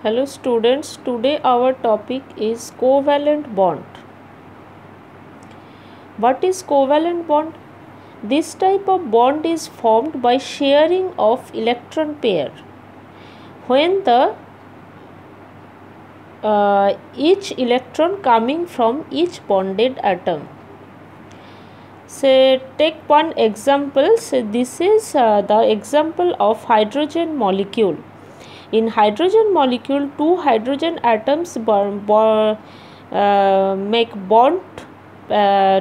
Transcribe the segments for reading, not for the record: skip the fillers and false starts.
Hello students, today our topic is covalent bond. What is covalent bond? This type of bond is formed by sharing of electron pair. When the each electron coming from each bonded atom. Say take one example. Say this is the example of hydrogen molecule. In hydrogen molecule, two hydrogen atoms make bond.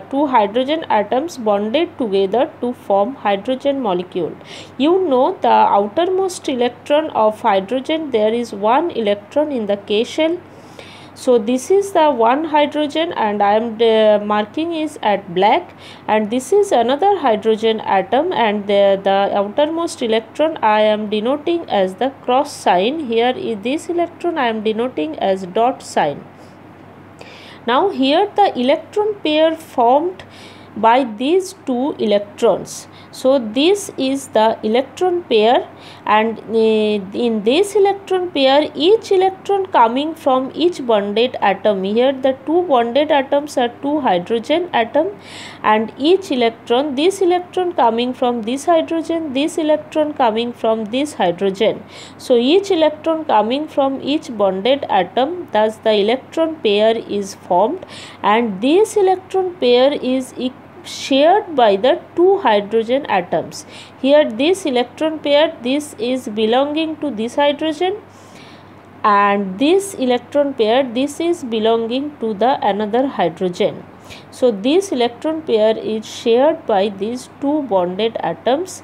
Two hydrogen atoms bonded together to form hydrogen molecule. You know the outermost electron of hydrogen, there is one electron in the K shell. So this is the one hydrogen and I am marking is at black, and this is another hydrogen atom, and the outermost electron I am denoting as the cross sign. Here is this electron I am denoting as dot sign. Now here the electron pair formed by these two electrons. So this is the electron pair, and in this electron pair each electron coming from each bonded atom. Here the two bonded atoms are two hydrogen atom, and each electron, this electron coming from this hydrogen, this electron coming from this hydrogen. So each electron coming from each bonded atom, thus the electron pair is formed, and this electron pair is shared by the two hydrogen atoms. Here this electron pair, this is belonging to this hydrogen, and this electron pair, this is belonging to the another hydrogen. So this electron pair is shared by these two bonded atoms.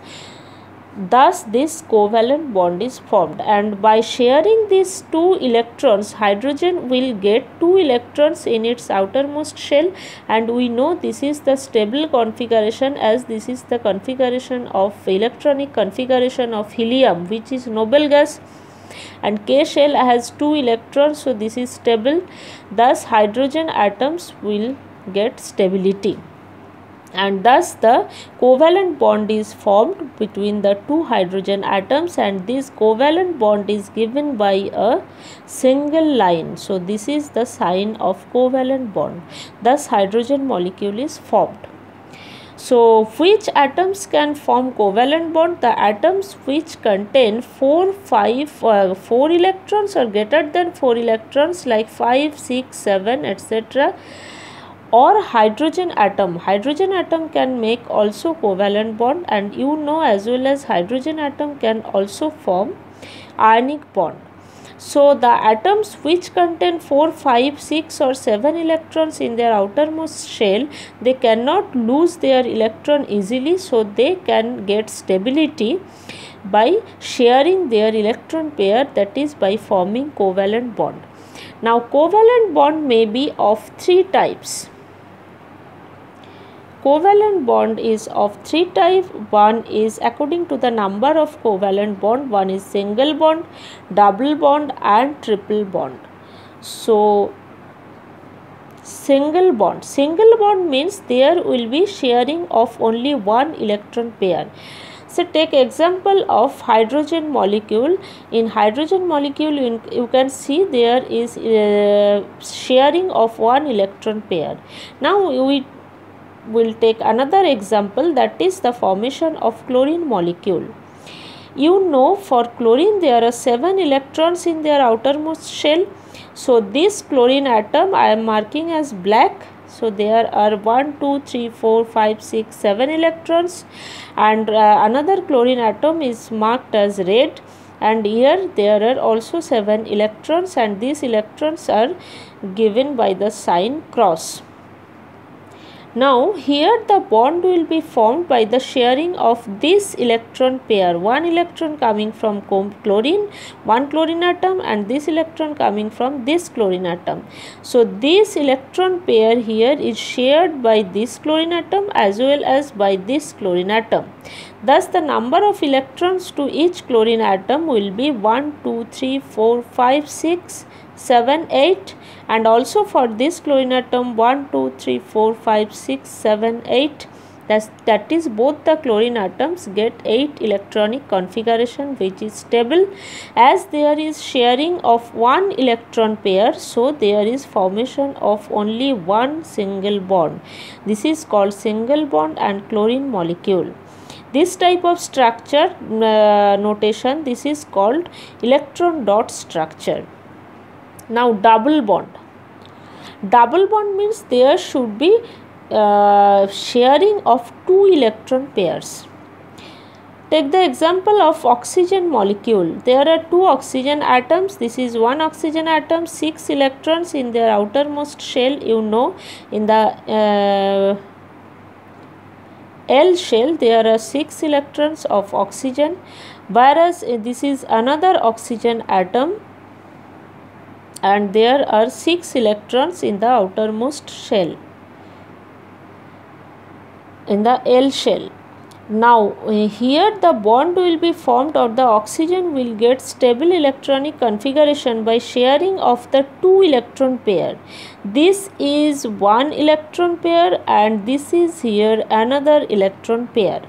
Thus this covalent bond is formed, and by sharing these two electrons, hydrogen will get two electrons in its outermost shell, and we know this is the stable configuration, as this is the configuration of electronic configuration of helium, which is noble gas, and K shell has two electrons, so this is stable. Thus hydrogen atoms will get stability, and thus the covalent bond is formed between the two hydrogen atoms, and this covalent bond is given by a single line. So this is the sign of covalent bond. Thus hydrogen molecule is formed. So which atoms can form covalent bond? The atoms which contain 4 electrons or greater than 4 electrons, like 5, 6, 7, etc., or hydrogen atom. Hydrogen atom can make also covalent bond, and you know as well as hydrogen atom can also form ionic bond. So the atoms which contain 4, 5, 6 or 7 electrons in their outermost shell, they cannot lose their electron easily, so they can get stability by sharing their electron pair, that is by forming covalent bond. Now covalent bond may be of three types. Covalent bond is of three types. One is according to the number of covalent bond. One is single bond, double bond and triple bond. So single bond means there will be sharing of only one electron pair. So take example of hydrogen molecule. In hydrogen molecule you can see there is sharing of one electron pair. Now we will take another example, that is the formation of chlorine molecule. You know for chlorine there are 7 electrons in their outermost shell. So this chlorine atom I am marking as black. So there are 1, 2, 3, 4, 5, 6, 7 electrons, and another chlorine atom is marked as red, and here there are also 7 electrons, and these electrons are given by the sign cross. Now here the bond will be formed by the sharing of this electron pair, one electron coming from chlorine, one chlorine atom, and this electron coming from this chlorine atom. So this electron pair here is shared by this chlorine atom as well as by this chlorine atom. Thus the number of electrons to each chlorine atom will be 1, 2, 3, 4, 5, 6, 7, 8, and also for this chlorine atom 1, 2, 3, 4, 5, 6, 7, 8. that is both the chlorine atoms get 8 electronic configuration, which is stable. As there is sharing of one electron pair, so there is formation of only one single bond. This is called single bond and chlorine molecule. This type of structure notation, this is called electron dot structure. Now double bond. Double bond means there should be sharing of two electron pairs. Take the example of oxygen molecule. There are two oxygen atoms. This is one oxygen atom, 6 electrons in their outermost shell. You know, in the L shell there are 6 electrons of oxygen, whereas this is another oxygen atom and there are 6 electrons in the outermost shell, in the L shell. Now here the bond will be formed, or the oxygen will get stable electronic configuration by sharing of the two electron pair. This is one electron pair and this is here another electron pair.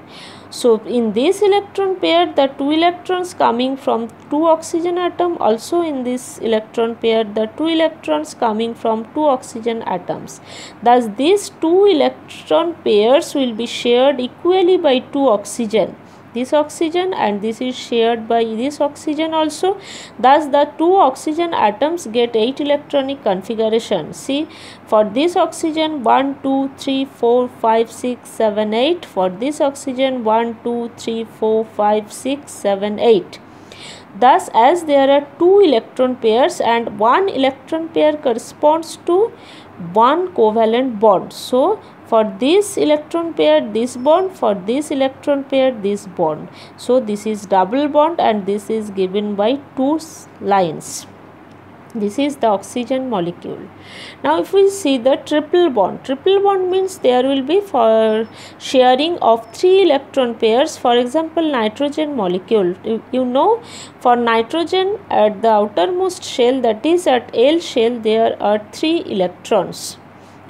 So in this electron pair, the two electrons coming from two oxygen atom, also in this electron pair the two electrons coming from two oxygen atoms. Thus these two electron pairs will be shared equally by two oxygen. This oxygen and this is shared by this oxygen also. Thus the two oxygen atoms get 8 electronic configuration. See, for this oxygen 1, 2, 3, 4, 5, 6, 7, 8. For this oxygen 1, 2, 3, 4, 5, 6, 7, 8. Thus as there are two electron pairs and one electron pair corresponds to one covalent bond. So for this electron pair this bond, for this electron pair this bond. So this is double bond and this is given by two lines. This is the oxygen molecule. Now if we see the triple bond means there will be for sharing of 3 electron pairs. For example, nitrogen molecule. You know, for nitrogen at the outermost shell, that is at L shell, there are 3 electrons.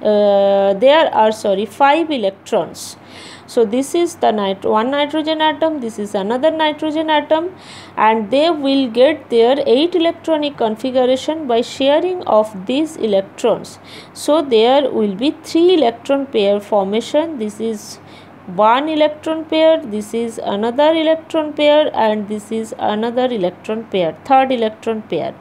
There are 5 electrons. So this is the one nitrogen atom, this is another nitrogen atom, and they will get their 8 electronic configuration by sharing of these electrons. So there will be 3 electron pair formation. This is one electron pair, this is another electron pair, and this is another electron pair, third electron pair.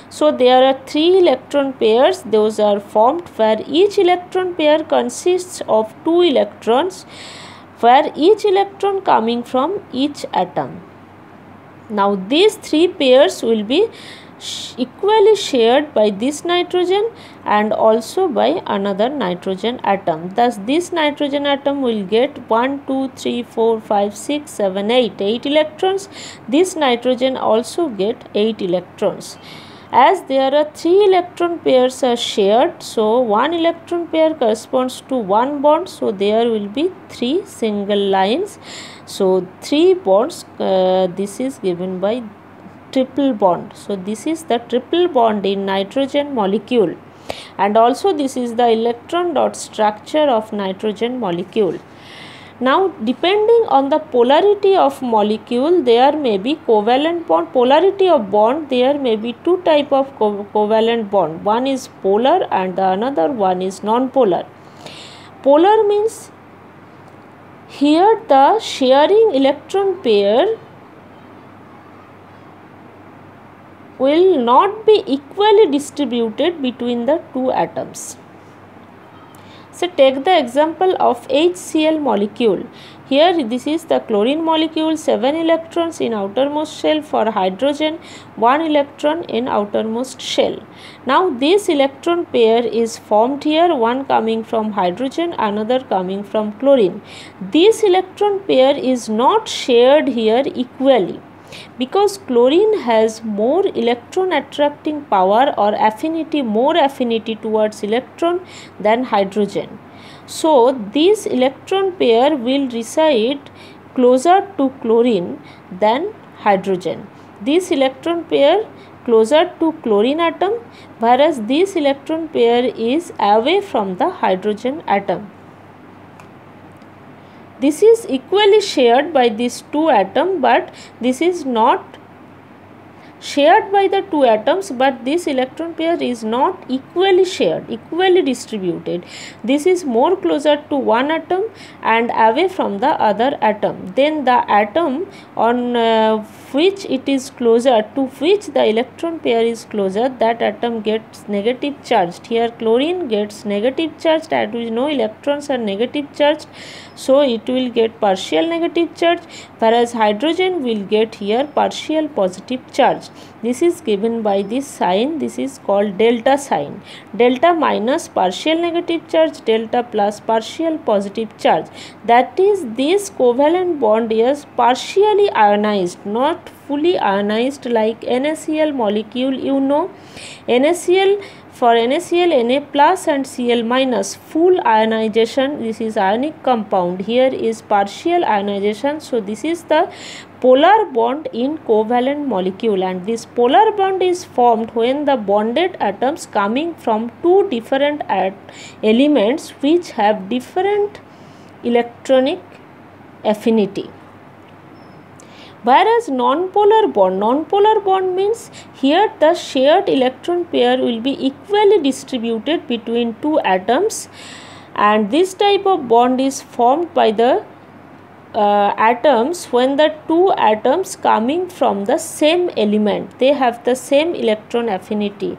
So there are 3 electron pairs, those are formed, where each electron pair consists of 2 electrons, where each electron coming from each atom. Now these 3 pairs will be equally shared by this nitrogen and also by another nitrogen atom. Thus this nitrogen atom will get 1, 2, 3, 4, 5, 6, 7, 8 electrons. This nitrogen also get 8 electrons. As there are 3 electron pairs are shared, so one electron pair corresponds to one bond, so there will be 3 single lines. So 3 bonds, this is given by triple bond. So this is the triple bond in nitrogen molecule, and also this is the electron dot structure of nitrogen molecule. Now depending on the polarity of molecule, there may be covalent bond. Polarity of bond, there may be 2 type of covalent bond. One is polar and the another one is non-polar. Polar means here the sharing electron pair will not be equally distributed between the two atoms. So take the example of HCl molecule. Here this is the chlorine molecule, 7 electrons in outermost shell. For hydrogen, 1 electron in outermost shell. Now this electron pair is formed here, one coming from hydrogen, another coming from chlorine. This electron pair is not shared here equally, because chlorine has more electron attracting power or affinity, more affinity towards electron than hydrogen. So this electron pair will reside closer to chlorine than hydrogen. This electron pair closer to chlorine atom, whereas this electron pair is away from the hydrogen atom. This is equally shared by these two atoms, but this is not shared by the two atoms, but this electron pair is not equally shared, equally distributed. This is more closer to one atom and away from the other atom. Then the atom on which it is closer, to which the electron pair is closer, that atom gets negative charged. Here chlorine gets negative charged, and we know electrons are negative charged, so it will get partial negative charge, whereas hydrogen will get here partial positive charge. This is given by this sign. This is called delta sign. Delta minus partial negative charge, delta plus partial positive charge. That is, this covalent bond is partially ionized, not fully ionized like NaCl molecule. You know, NaCl, for NaCl, Na plus and Cl minus, full ionization. This is ionic compound. Here is partial ionization. So this is the polar bond in covalent molecule, and this polar bond is formed when the bonded atoms coming from two different elements which have different electronic affinity. Whereas non-polar bond means here the shared electron pair will be equally distributed between two atoms, and this type of bond is formed by the atoms when the two atoms coming from the same element, they have the same electron affinity.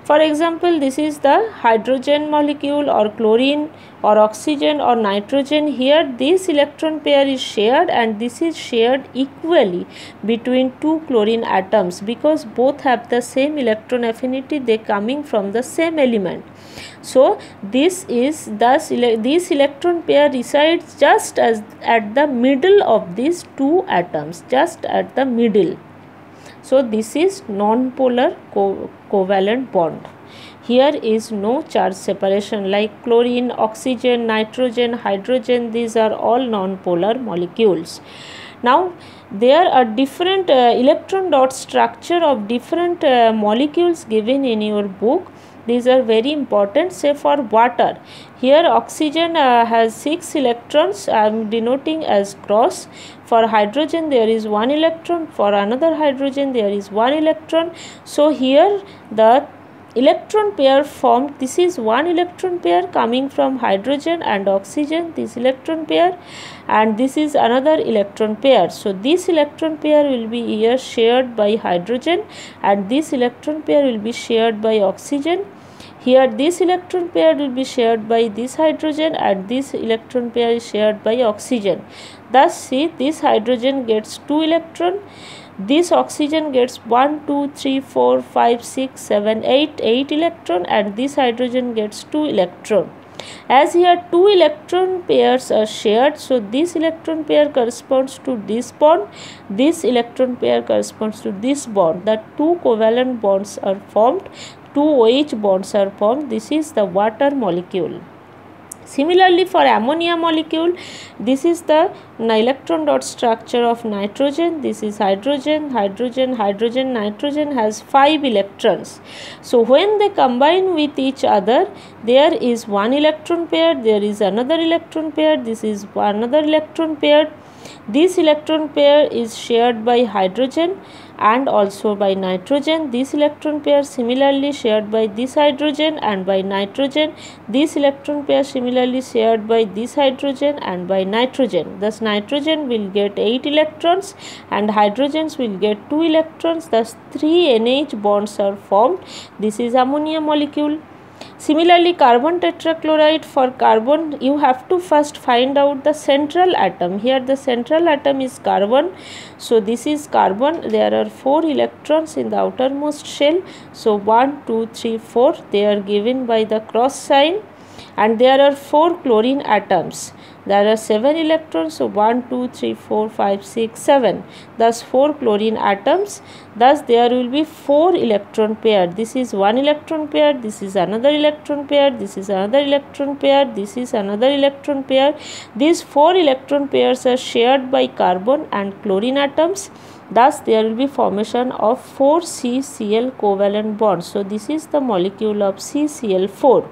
For example, this is the hydrogen molecule or chlorine or oxygen or nitrogen. Here this electron pair is shared, and this is shared equally between two chlorine atoms because both have the same electron affinity, they coming from the same element. So this is thus this electron pair resides just as at the middle of these two atoms, just at the middle. So this is non-polar covalent bond. Here is no charge separation like chlorine, oxygen, nitrogen, hydrogen. These are all non-polar molecules. Now there are different electron dot structure of different molecules given in your book. These are very important. Say for water, here oxygen has 6 electrons, I am denoting as cross. For hydrogen there is 1 electron, for another hydrogen there is 1 electron. So here the electron pair formed, this is one electron pair coming from hydrogen and oxygen, this electron pair, and this is another electron pair. So this electron pair will be here shared by hydrogen, and this electron pair will be shared by oxygen. Here this electron pair will be shared by this hydrogen, and this electron pair is shared by oxygen. Thus see, this hydrogen gets 2 electron, this oxygen gets 1, 2, 3, 4, 5, 6, 7, 8 electron, and this hydrogen gets 2 electron. As here 2 electron pairs are shared, so this electron pair corresponds to this bond, this electron pair corresponds to this bond. The two covalent bonds are formed, two OH bonds are formed. This is the water molecule. Similarly, for ammonia molecule, this is the electron dot structure of nitrogen. This is hydrogen, hydrogen, hydrogen, nitrogen has 5 electrons. So when they combine with each other, there is 1 electron pair, there is another electron pair, this is another electron pair. This electron pair is shared by hydrogen and also by nitrogen. This electron pair similarly shared by this hydrogen and by nitrogen. This electron pair similarly shared by this hydrogen and by nitrogen. Thus nitrogen will get 8 electrons and hydrogens will get 2 electrons. Thus 3 NH bonds are formed. This is ammonia molecule. Similarly, carbon tetrachloride, for carbon you have to first find out the central atom. Here the central atom is carbon. So this is carbon. There are 4 electrons in the outermost shell. So 1, 2, 3, 4, they are given by the cross sign, and there are 4 chlorine atoms. There are 7 electrons, so 1, 2, 3, 4, 5, 6, 7. Thus 4 chlorine atoms. Thus there will be 4 electron pair. This is 1 electron pair, this is another electron pair, this is another electron pair, this is another electron pair. These 4 electron pairs are shared by carbon and chlorine atoms. Thus there will be formation of 4 CCl covalent bonds. So this is the molecule of CCl4.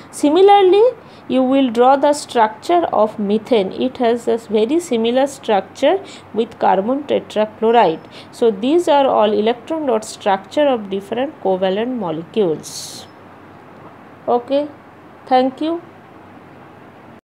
Similarly, you will draw the structure of methane. It has a very similar structure with carbon tetrachloride. So these are all electron dot structure of different covalent molecules. Okay, thank you.